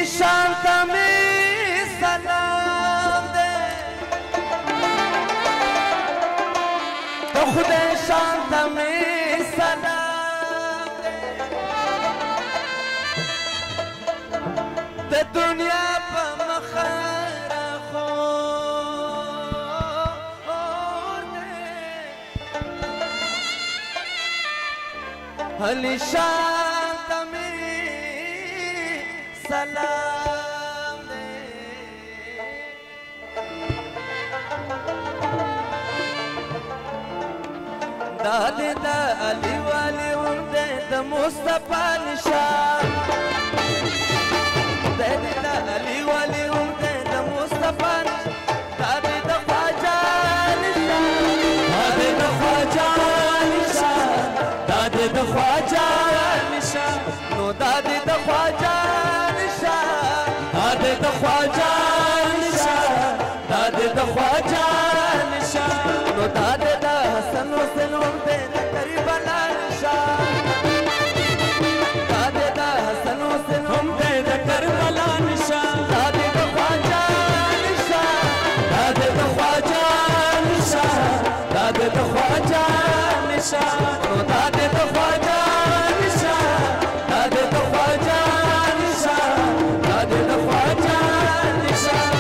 شانتا می سلام دے تو خدای شانتا می سلام دے د دنیا په مخره خور دے علی شانتا می سلام دے دادی دا علی والی هم دے دا مصطفیٰ نشان دادی دا علی والی هم دے دا مصطفیٰ نشان دادی دا خواجہ نشان دادی دا خواجہ نشان دادی دا خواجہ نشان نو دادی دا خواجہ دادی دا خواجہ نشان دادی دا خواجہ نشان نو دادی دا حسن حسین هم دے دا کربلا نشان دادی دا حسن حسین هم دے دا کربلا نشان دادی دا خواجہ نشان دادی دا خواجہ نشان دادی دا خواجہ نشان نو دادی دا خواجہ نشان دادی دا خواجہ نشان دادی دا خواجہ نشان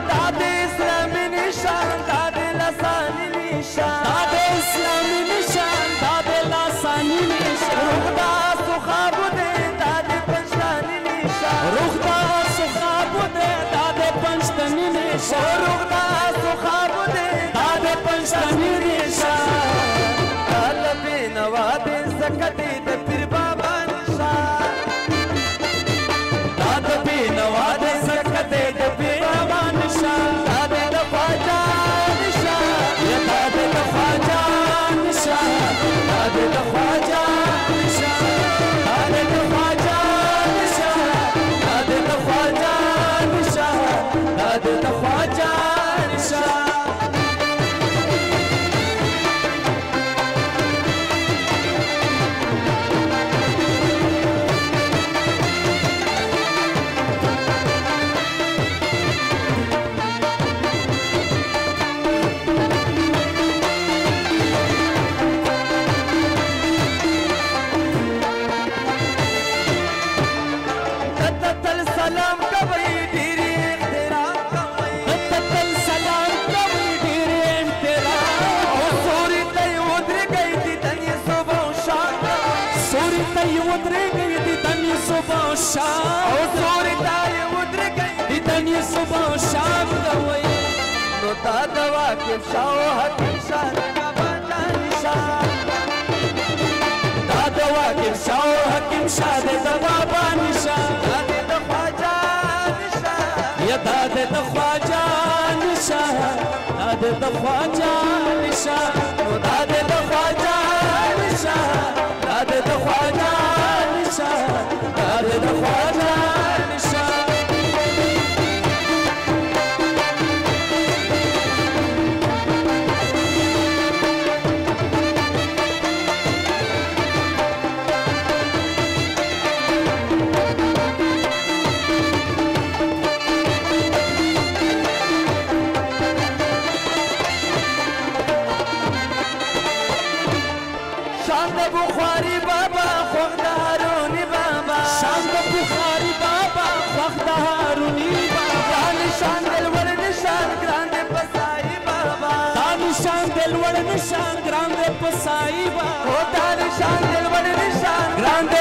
دادی اسلامی نشان دادی لسانی نشان دادی اسلامی نشان دادی لسانی نشان روخدا سخابو دے دادی پنجتانی نشان روخدا سخابو دے دادی پنجتانی نشان روخدا سخابو دے دادی پنجتانی نشان طالبی نوابی زکتی دے پیر بابا نشان طالبی نوابی زکتی دے پیر بابا نشان دادی دا خواجہ نشان یا دادی دا خواجہ نشان دادی دا خواجہ نشان دادی دا خواجہ نشان دادی دا خواجہ نشان دادی دا خواجہ نشان تتل سلام کوي ډېرې احترام کوي تتل سلام کوي ډېرې احترام او سوري ته یې ودرېږئ دیدن یې صبح او شام سوري ته یې ودرېږئ دیدن یې صبح او شام او سوري ته یې ودرېږئ دیدن یې صبح او شام کوي نو دا د واقف شاه او حکیم شاه د بابا جان نشان دا د واقف شاه او حکیم شاه د بابا نشان دادی دا خواجہ نشان یا دادی دا خواجہ نشان دادی دا خواجہ نشان نو دادی دا خواجہ نشان دادی دا خواجہ نشان دادی دا خواجہ نشان شان د بخاری بابا خوخ د هارونی بابا شان د بخاری بابا خوخ د هارونی بابا نشان دلور نشان ګران د پسای بابا دا نشان دلور نشان ګران د پسای بابا او دا نشان دلور نشان ګران د